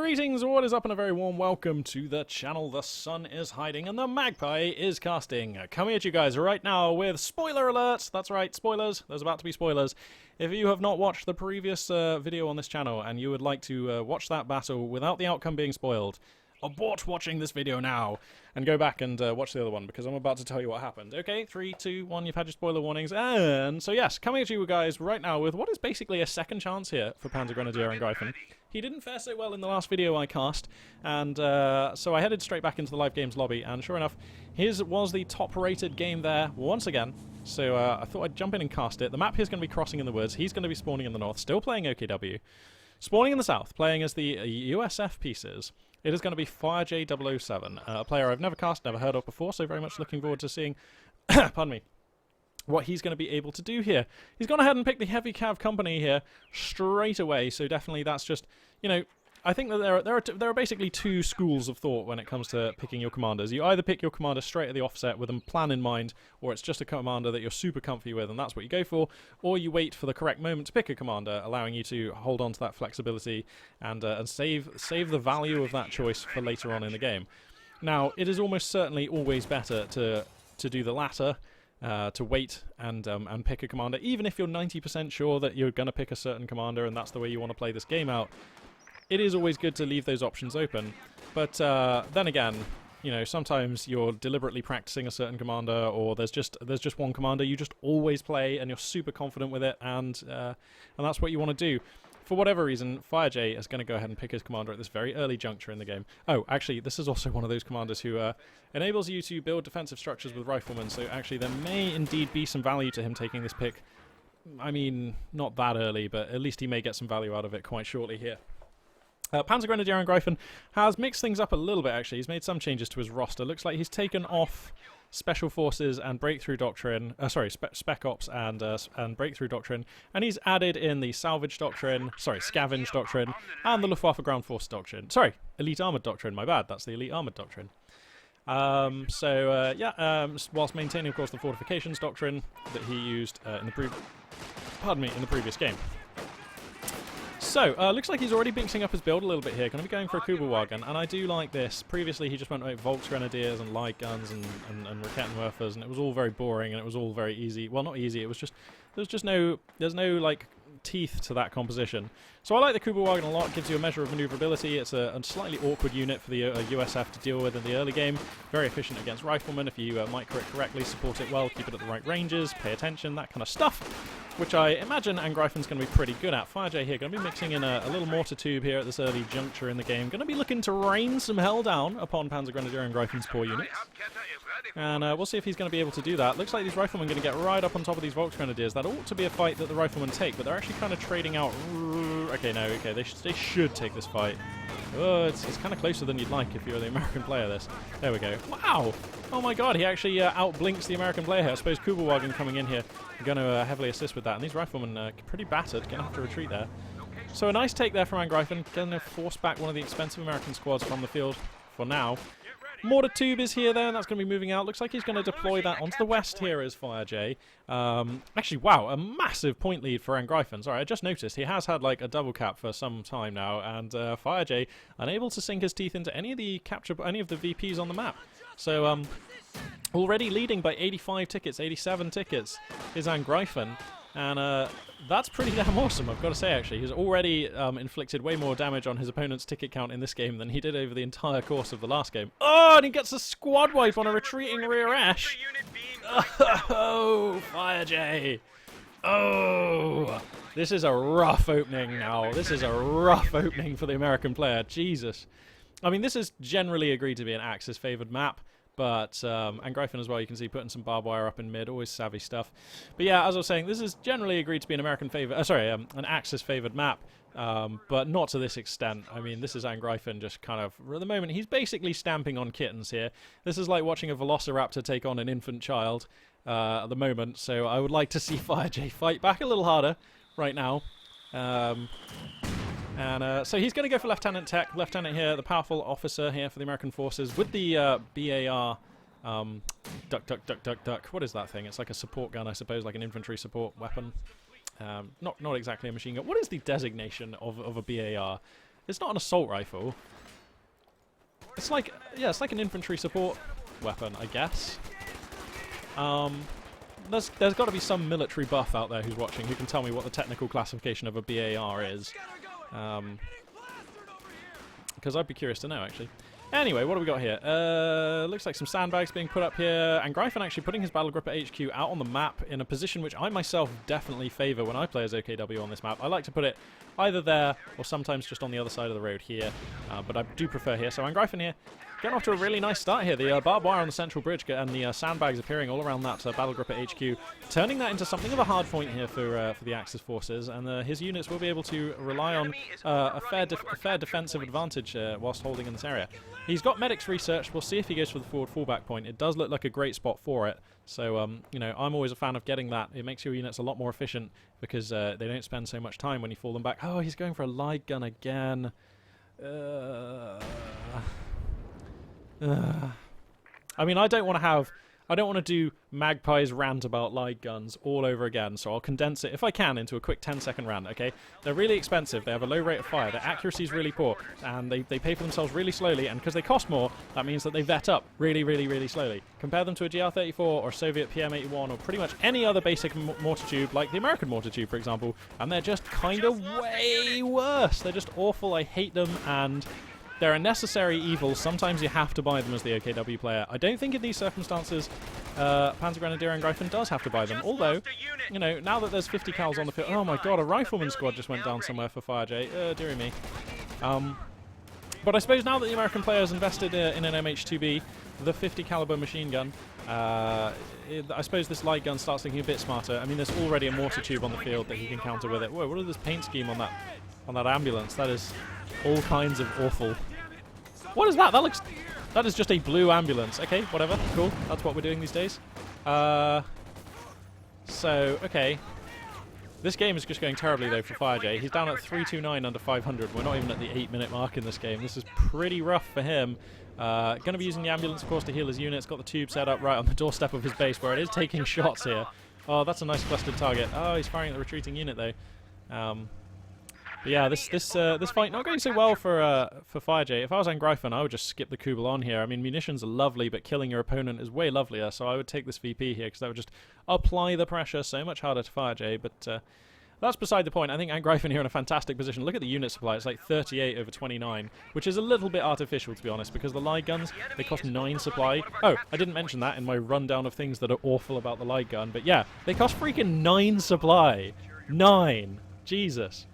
Greetings, what is up, and a very warm welcome to the channel. The sun is hiding and the magpie is casting. Coming at you guys right now with spoiler alerts. That's right, spoilers. There's about to be spoilers. If you have not watched the previous video on this channel and you would like to watch that battle without the outcome being spoiled, abort watching this video now and go back and watch the other one, because I'm about to tell you what happened. Okay, 3, 2, 1, you've had your spoiler warnings. And so yes, coming at you guys right now with what is basically a second chance here for PanzerGrenadierAngreifen. He didn't fare so well in the last video I cast, and so I headed straight back into the live games lobby, and sure enough, his was the top rated game there once again. So I thought I'd jump in and cast it. The map here is going to be crossing in the woods. He's going to be spawning in the north, still playing OKW. Spawning in the south, playing as the USF pieces. It is going to be firejay007, a player I've never cast, never heard of before, so very much looking forward to seeing, pardon me, what he's going to be able to do here. He's gone ahead and picked the heavy cav company here straight away, so definitely that's just, you know, I think that there are basically two schools of thought when it comes to picking your commanders. You either pick your commander straight at the offset with a plan in mind, or it's just a commander that you're super comfy with and that's what you go for, or you wait for the correct moment to pick a commander, allowing you to hold on to that flexibility and save the value of that choice for later on in the game. Now, it is almost certainly always better to do the latter, to wait and pick a commander, even if you're 90% sure that you're going to pick a certain commander and that's the way you want to play this game out. It is always good to leave those options open, but then again, you know, sometimes you're deliberately practicing a certain commander, or there's just one commander you just always play and you're super confident with it, and that's what you want to do. For whatever reason, firejay is going to go ahead and pick his commander at this very early juncture in the game. Oh, actually, this is also one of those commanders who enables you to build defensive structures with riflemen, so actually there may indeed be some value to him taking this pick. I mean, not that early, but at least he may get some value out of it quite shortly here. PanzerGrenadierAngreifen has mixed things up a little bit, actually. He's made some changes to his roster. Looks like he's taken off Special Forces and Breakthrough Doctrine, Spec Ops and Breakthrough Doctrine, and he's added in the Salvage Doctrine, Scavenge Doctrine, and the Luftwaffe Ground Force Doctrine. Sorry, Elite Armored Doctrine, my bad, that's the Elite Armored Doctrine. Whilst maintaining, of course, the Fortifications Doctrine that he used in the previous game. So, looks like he's already mixing up his build a little bit here. Going to be going for a Kubelwagen, and I do like this. Previously, he just went with Volksgrenadiers and light guns and Raketenwerfers, and it was all very boring, and it was all very easy. Well, not easy. It was just there's no like teeth to that composition. So I like the Kubelwagen a lot. Gives you a measure of maneuverability. It's a slightly awkward unit for the USF to deal with in the early game. Very efficient against riflemen if you micro it correctly, support it well, keep it at the right ranges, pay attention, that kind of stuff, which I imagine Angreifen's going to be pretty good at. firejay here going to be mixing in a little mortar tube here at this early juncture in the game. Going to be looking to rain some hell down upon PanzerGrenadierAngreifen's poor units. And we'll see if he's going to be able to do that. Looks like these riflemen are going to get right up on top of these Volksgrenadiers. That ought to be a fight that the riflemen take, but they're actually kind of trading out. Okay, no, okay, they should take this fight. Oh, it's kind of closer than you'd like if you're the American player, this. There we go. Wow! Oh my god, he actually outblinks the American player here. I suppose Kubelwagen coming in here going to heavily assist with that. And these riflemen are pretty battered, going to have to retreat there. So a nice take there from Angreifen. Going to force back one of the expensive American squads from the field for now. Mortar tube is here there, and that's going to be moving out. Looks like he's going to deploy that onto the west here as firejay. Actually, wow, a massive point lead for Angreifen. Sorry, I just noticed he has had like a double cap for some time now, and firejay unable to sink his teeth into any of the VPs on the map. So already leading by 85 tickets, 87 tickets is Angreifen. And that's pretty damn awesome, I've got to say, actually. He's already inflicted way more damage on his opponent's ticket count in this game than he did over the entire course of the last game. Oh, and he gets a squad wipe on a retreating rear Ash. Oh, firejay. Oh, this is a rough opening now. This is a rough opening for the American player. Jesus. I mean, this is generally agreed to be an Axis-favoured map. But Angreifen as well, you can see putting some barbed wire up in mid, always savvy stuff. But yeah, as I was saying, this is generally agreed to be an an Axis-favoured map, but not to this extent. I mean, this is Angreifen just kind of, at the moment, he's basically stamping on kittens here. This is like watching a Velociraptor take on an infant child at the moment, so I would like to see firejay fight back a little harder right now. So he's going to go for Lieutenant Tech. Lieutenant here, the powerful officer here for the American forces with the BAR duck. What is that thing? It's like a support gun, I suppose, like an infantry support weapon. Not exactly a machine gun. What is the designation of a BAR? It's not an assault rifle. It's like, yeah, it's like an infantry support weapon, I guess. There's got to be some military buff out there who's watching who can tell me what the technical classification of a BAR is. Because I'd be curious to know, actually. Anyway, what do we got here? Looks like some sandbags being put up here, and Greifen actually putting his battle gripper HQ out on the map in a position which I myself definitely favour when I play as OKW on this map. I like to put it either there or sometimes just on the other side of the road here, but I do prefer here. So Greifen here, getting off to a really nice start here. The barbed wire on the central bridge and the sandbags appearing all around that battle gripper HQ, turning that into something of a hard point here for the Axis forces, and his units will be able to rely on a fair defensive advantage whilst holding in this area. He's got medics researched. We'll see if he goes for the forward fallback point. It does look like a great spot for it. So, you know, I'm always a fan of getting that. It makes your units a lot more efficient because they don't spend so much time when you fall them back. Oh, he's going for a light gun again. I mean, I don't want to do Magpie's rant about light guns all over again, so I'll condense it, if I can, into a quick 10-second rant, okay? They're really expensive, they have a low rate of fire, their accuracy is really poor, and they pay for themselves really slowly, and because they cost more, that means that they vet up really, really, really slowly. Compare them to a GR-34 or Soviet PM-81 or pretty much any other basic mortar tube, like the American mortar tube, for example, and they're just kind of way worse. They're just awful, I hate them, and they're a necessary evil. Sometimes you have to buy them as the OKW player. I don't think in these circumstances PanzerGrenadierAngreifen does have to buy them. Although, you know, now that there's 50 cals on the field... Oh my god, a rifleman squad just went down somewhere for firejay. Dearie me. But I suppose now that the American player has invested in an MH2B, the 50 caliber machine gun, I suppose this light gun starts thinking a bit smarter. I mean, there's already a mortar tube on the field that he can counter with it. Whoa, what is this paint scheme on that ambulance? That is all kinds of awful. What is that? That is just a blue ambulance. Okay, whatever. Cool. That's what we're doing these days. So, okay. This game is just going terribly, though, for firejay. He's down at 329 under 500. We're not even at the 8-minute mark in this game. This is pretty rough for him. Going to be using the ambulance, of course, to heal his units. Got the tube set up right on the doorstep of his base, where it is taking shots here. Oh, that's a nice clustered target. Oh, he's firing at the retreating unit, though. But yeah, this fight not going so well for firejay. If I was Angreifen, I would just skip the Kubel on here. I mean, munitions are lovely, but killing your opponent is way lovelier, so I would take this VP here, because that would just apply the pressure so much harder to firejay, but that's beside the point. I think Angreifen here in a fantastic position. Look at the unit supply. It's like 38 over 29, which is a little bit artificial, to be honest, because the light guns, they cost 9 supply. Oh, I didn't mention that in my rundown of things that are awful about the light gun, but yeah, they cost freaking 9 supply. 9! Jesus.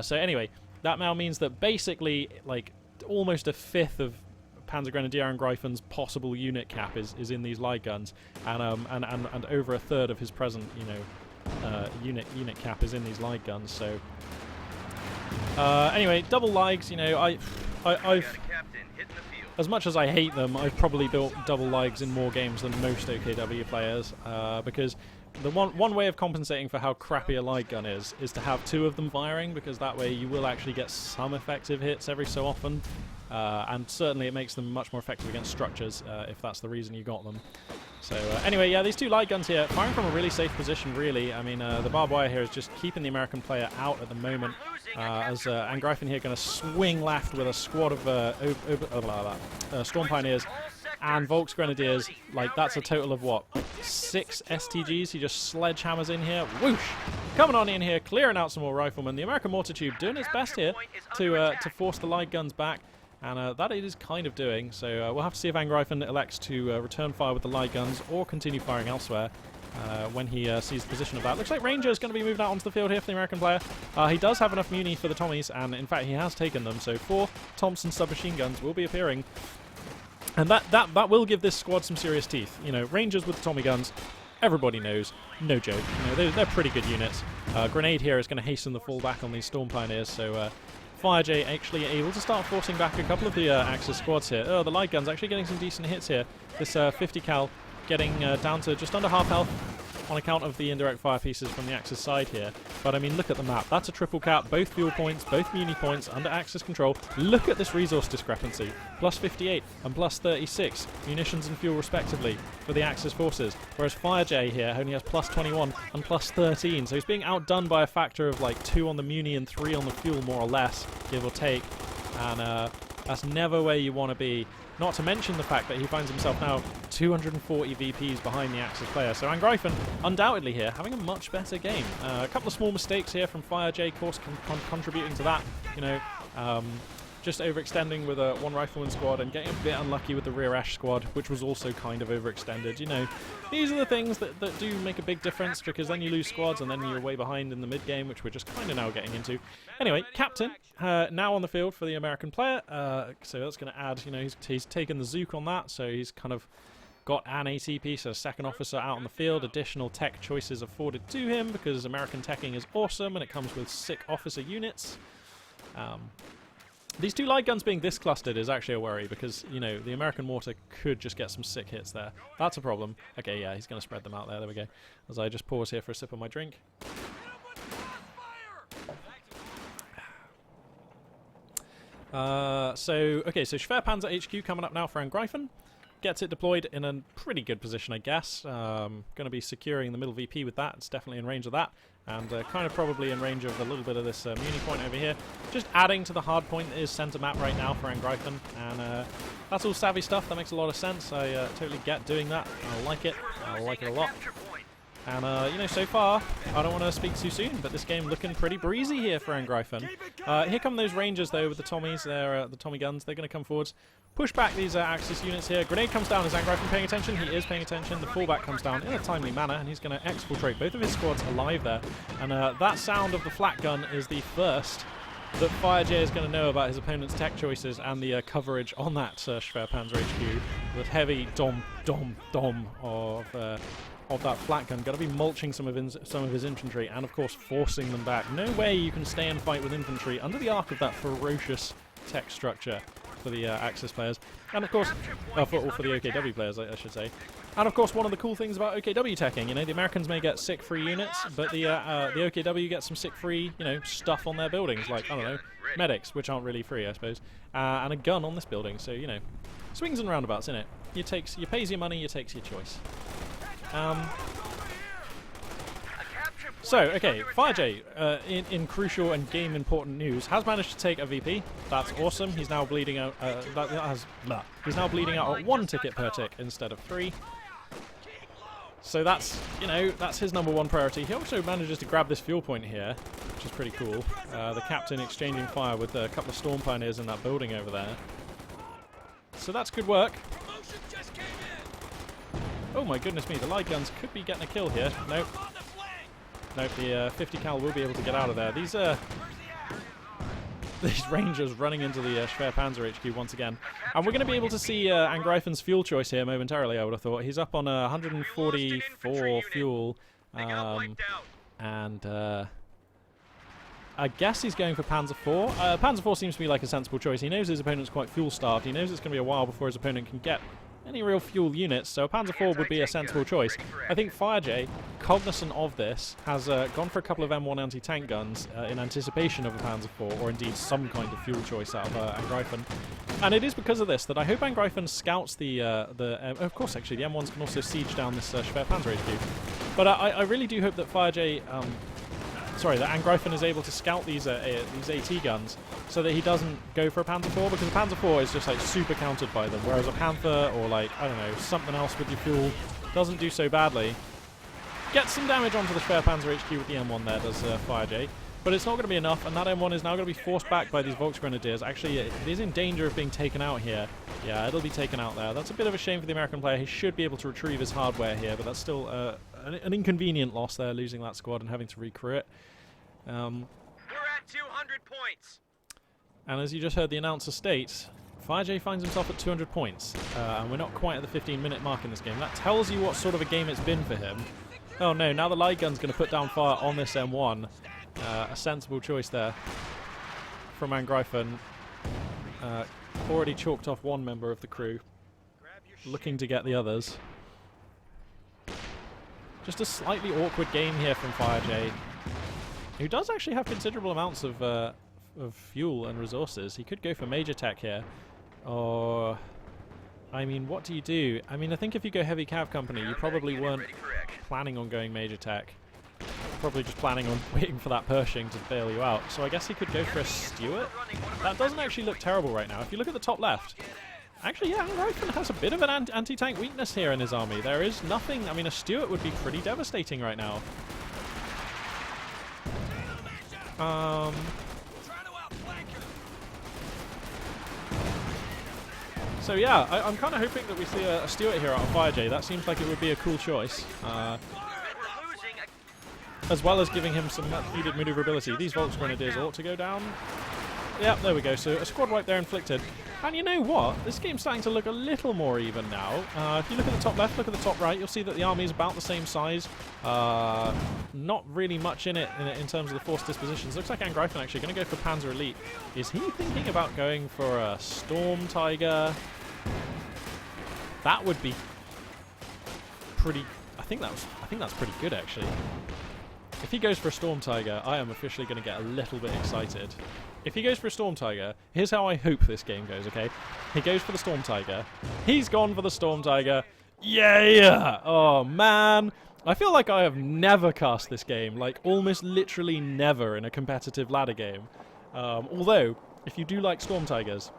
So anyway, that now means that basically, like, almost a fifth of PanzerGrenadierAngreifen's possible unit cap is in these light guns, and over a third of his present, you know, unit cap is in these light guns. So anyway, double lights. You know, I've as much as I hate them, I've probably built double lights in more games than most OKW players, because the one way of compensating for how crappy a light gun is to have 2 of them firing, because that way you will actually get some effective hits every so often, and certainly it makes them much more effective against structures, if that's the reason you got them. So anyway, yeah, these 2 light guns here, firing from a really safe position, really. I mean, the barbed wire here is just keeping the American player out at the moment, as Angreifen here going to swing left with a squad of Storm Pioneers and Volksgrenadiers. Like, that's a total of, what, 6 STGs? He just sledgehammers in here. Whoosh! Coming on in here, clearing out some more riflemen. The American mortar tube doing its best here to force the light guns back. And that it is kind of doing. So we'll have to see if Angreifen elects to return fire with the light guns or continue firing elsewhere when he sees the position of that. Looks like Ranger is going to be moved out onto the field here for the American player. He does have enough muni for the Tommies, and in fact he has taken them. So 4 Thompson submachine guns will be appearing. And that will give this squad some serious teeth. You know, Rangers with the Tommy guns, everybody knows, no joke. You know, they're pretty good units. Grenade here is going to hasten the fall back on these Storm Pioneers, so firejay actually able to start forcing back a couple of the Axis squads here. Oh, the light gun's actually getting some decent hits here. This 50 cal getting down to just under half health on account of the indirect fire pieces from the Axis side here. But I mean, look at the map. That's a triple cap, both fuel points, both muni points under Axis control. Look at this resource discrepancy. Plus 58 and plus 36 munitions and fuel respectively for the Axis forces. Whereas firejay here only has plus 21 and plus 13. So he's being outdone by a factor of like 2 on the muni and 3 on the fuel, more or less, give or take. and that's never where you want to be. Not to mention the fact that he finds himself now 240 VPs behind the Axis player. So Angreifen, undoubtedly here, having a much better game. A couple of small mistakes here from firejay, of course, contributing to that. You know, just overextending with a one rifleman squad and getting a bit unlucky with the rear Ash squad, which was also kind of overextended. You know, these are the things that do make a big difference, because then you lose squads and then you're way behind in the mid game, which we're just kind of now getting into. Anyway, captain now on the field for the American player, so that's going to add, you know, he's taken the Zook on that, so he's kind of got an ATP, so a second officer out on the field. Additional tech choices afforded to him because American teching is awesome and it comes with sick officer units. These two light guns being this clustered is actually a worry because, you know, the American mortar could just get some sick hits there. That's a problem. Okay, yeah, he's going to spread them out there. There we go. As I just pause here for a sip of my drink. So Schwerpanzer HQ coming up now for Angreifen. Gets it deployed in a pretty good position, I guess. Going to be securing the middle VP with that. It's definitely in range of that. And kind of probably in range of a little bit of this Muni point over here. Just adding to the hard point that is center map right now for Angreifen. And that's all savvy stuff. That makes a lot of sense. I totally get doing that. I like it. I like it a lot. And, you know, so far, I don't want to speak too soon, but this game looking pretty breezy here for Angreifen. Here come those Rangers, though, with the Tommies. They're the Tommy guns. They're going to come forwards. Push back these Axis units here. Grenade comes down. Is Angreifen paying attention? He is paying attention. The fallback comes down in a timely manner, and he's going to exfiltrate both of his squads alive there. And that sound of the flat gun is the first that firejay is going to know about his opponent's tech choices and the coverage on that Schwerpanzer HQ. With heavy dom of that flat gun. Got to be mulching some of his infantry and, of course, forcing them back. No way you can stay and fight with infantry under the arc of that ferocious tech structure for the Axis players. And, of course, for the OKW players, I should say. And, of course, one of the cool things about OKW teching, you know, the Americans may get sick free units, but the OKW gets some sick free, you know, stuff on their buildings, like, I don't know, medics, which aren't really free, I suppose, and a gun on this building. So, you know, swings and roundabouts, innit? You pays your money, you takes your choice. So, okay, firejay, in crucial and game important news, has managed to take a VP. That's awesome. He's now bleeding out. He's now bleeding out at 1 ticket per tick instead of 3. So that's, you know, that's his #1 priority. He also manages to grab this fuel point here, which is pretty cool. The captain exchanging fire with a couple of storm pioneers in that building over there. So that's good work. Oh my goodness me, the light guns could be getting a kill here. Nope. Nope, the 50 cal will be able to get out of there. These Rangers running into the Schwerpanzer HQ once again. And we're going to be able to see Angreifen's fuel choice here momentarily, I would have thought. He's up on 144 fuel. And I guess he's going for Panzer IV. Panzer IV seems to be like a sensible choice. He knows his opponent's quite fuel-starved. He knows it's going to be a while before his opponent can get any real fuel units, so a Panzer IV would be a sensible choice. I think firejay, cognizant of this, has gone for a couple of M1 anti-tank guns in anticipation of a Panzer IV, or indeed some kind of fuel choice out of Angreifen. And it is because of this that I hope Angreifen scouts of course, actually, the M1s can also siege down this Schwerpanzer HQ. But I really do hope that firejay... that Angreifen is able to scout these AT guns so that he doesn't go for a Panzer IV, because a Panzer IV is just like super countered by them, whereas a Panther or like, I don't know, something else with your fuel doesn't do so badly. Gets some damage onto the Schwerpanzer HQ with the M1 there, does firejay, but it's not going to be enough, and that M1 is now going to be forced back by these Volksgrenadiers. Actually, it is in danger of being taken out here. Yeah, it'll be taken out there. That's a bit of a shame for the American player. He should be able to retrieve his hardware here, but that's still an inconvenient loss there, losing that squad and having to recrew it. We're at 200 points. And as you just heard the announcer state, firejay finds himself at 200 points. And we're not quite at the 15-minute mark in this game. That tells you what sort of a game it's been for him. Oh no, now the light gun's going to put down fire on this M1. A sensible choice there from Angreifen. Already chalked off one member of the crew, looking to get the others. Just a slightly awkward game here from firejay, who does actually have considerable amounts of fuel and resources. He could go for major tech here, or... I mean, what do you do? I mean, I think if you go heavy cav company, you probably weren't planning on going major tech. Probably just planning on waiting for that Pershing to bail you out. So I guess he could go for a Stuart. That doesn't actually look terrible right now. If you look at the top left, actually, yeah, Angreifen has a bit of an anti-tank weakness here in his army. There is nothing... I mean, a Stuart would be pretty devastating right now. So yeah, I'm kind of hoping that we see a Stuart here out of firejay. That seems like it would be a cool choice. As well as giving him some much-needed maneuverability. These Volksgrenadiers ought to go down. Yep, there we go. So a squad wipe there inflicted. And you know what? This game's starting to look a little more even now. If you look at the top left, look at the top right, you'll see that the army is about the same size. Not really much in terms of the force dispositions. Looks like Angreifen actually going to go for Panzer Elite. Is he thinking about going for a Storm Tiger? That would be pretty... I think that's pretty good, actually. If he goes for a Storm Tiger, I am officially going to get a little bit excited. If he goes for a Storm Tiger, here's how I hope this game goes, okay? He goes for the Storm Tiger. He's gone for the Storm Tiger. Yeah! Oh, man. I feel like I have never cast this game, like almost literally never in a competitive ladder game. Although, if you do like Storm Tigers,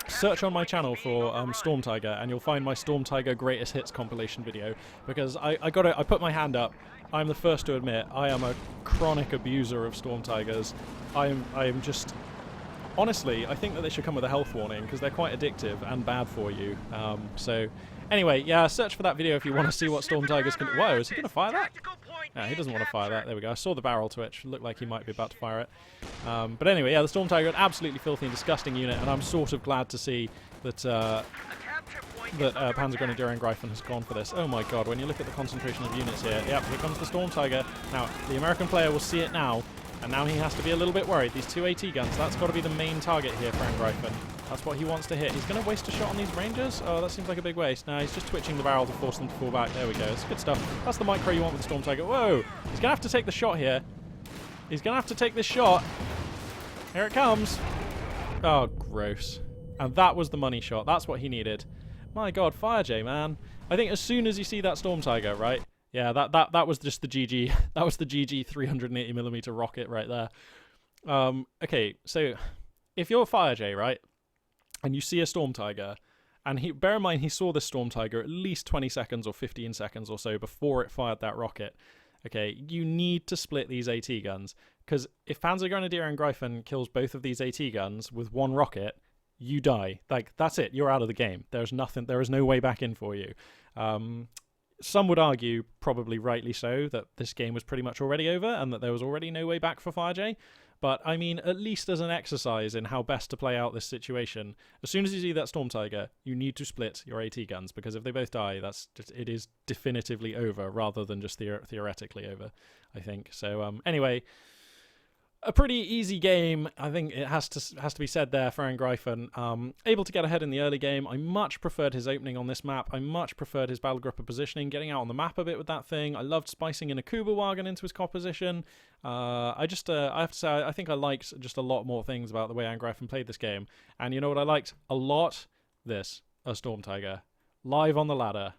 search on my channel for Storm Tiger and you'll find my Storm Tiger Greatest Hits compilation video, because I put my hand up. I'm the first to admit I am a chronic abuser of Storm Tigers. I am just... Honestly, I think that they should come with a health warning because they're quite addictive and bad for you. So, anyway, yeah, search for that video if you want to see what Storm Tigers can... Whoa, is he going to fire that? No, he doesn't want to fire that. There we go. I saw the barrel twitch. Looked like he might be about to fire it. But anyway, yeah, the Storm Tiger, an absolutely filthy and disgusting unit, and I'm sort of glad to see that PanzerGrenadierAngreifen has gone for this. Oh my god, when you look at the concentration of units here, yep, here comes the Storm Tiger. Now, the American player will see it now, and now he has to be a little bit worried. These two AT guns, that's got to be the main target here for Angreifen. That's what he wants to hit. He's going to waste a shot on these Rangers? Oh, that seems like a big waste. No, he's just twitching the barrel to force them to fall back. There we go. It's good stuff. That's the micro you want with the Storm Tiger. Whoa! He's going to have to take the shot here. He's going to have to take this shot. Here it comes. Oh, gross. And that was the money shot. That's what he needed. My god, firejay, man. I think as soon as you see that Storm Tiger, right? Yeah, that was just the GG. That was the GG 380mm rocket right there. Okay, so if you're firejay, right? And you see a Storm Tiger, and bear in mind he saw this Storm Tiger at least 20 seconds or 15 seconds or so before it fired that rocket. Okay, you need to split these AT guns, because if PanzerGrenadierAngreifen kills both of these AT guns with one rocket, you die. Like, that's it. You're out of the game. There's nothing. There is no way back in for you. Some would argue, probably rightly so, that this game was pretty much already over and that there was already no way back for firejay. But, I mean, at least as an exercise in how best to play out this situation, as soon as you see that Storm Tiger, you need to split your AT guns, because if they both die, it is definitively over, rather than just theoretically over, I think. So, anyway, a pretty easy game, I think it has to be said there for Angreifen. Able to get ahead in the early game. I much preferred his opening on this map. I much preferred his battle gripper positioning, getting out on the map a bit with that thing. I loved spicing in a Kuba wagon into his composition. I have to say, I think I liked just a lot more things about the way Angreifen played this game. And you know what I liked a lot? This, a Storm Tiger. Live on the ladder.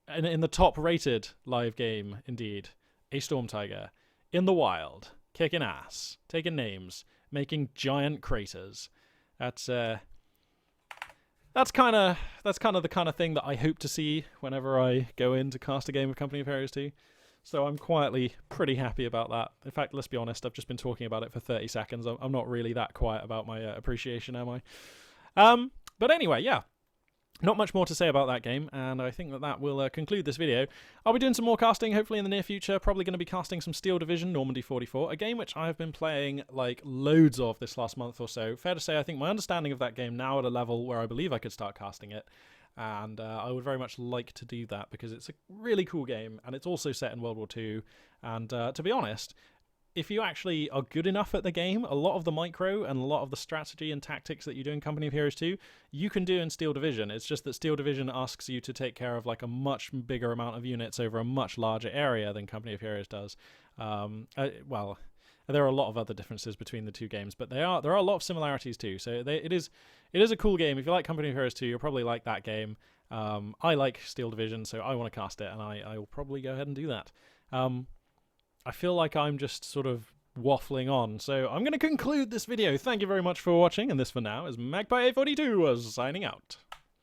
And in the top-rated live game, indeed. A Storm Tiger. In the wild. Kicking ass, taking names, making giant craters. That's kind of the kind of thing that I hope to see whenever I go in to cast a game of Company of Heroes 2. So I'm quietly pretty happy about that. In fact, let's be honest, I've just been talking about it for 30 seconds. I'm not really that quiet about my appreciation, am I? But anyway, yeah. Not much more to say about that game, and I think that will conclude this video. I'll be doing some more casting, hopefully in the near future. Probably going to be casting some Steel Division, Normandy 44, a game which I have been playing, like, loads of this last month or so. Fair to say, I think my understanding of that game now at a level where I believe I could start casting it, and I would very much like to do that, because it's a really cool game, and it's also set in World War II, and to be honest, if you actually are good enough at the game, a lot of the micro and a lot of the strategy and tactics that you do in Company of Heroes 2, you can do in Steel Division. It's just that Steel Division asks you to take care of like a much bigger amount of units over a much larger area than Company of Heroes does. Well, there are a lot of other differences between the two games, but there are a lot of similarities too. So it is a cool game. If you like Company of Heroes 2, you'll probably like that game. I like Steel Division, so I want to cast it, and I will probably go ahead and do that. I feel like I'm just sort of waffling on, so I'm going to conclude this video. Thank you very much for watching, and this for now is Magpie842 signing out.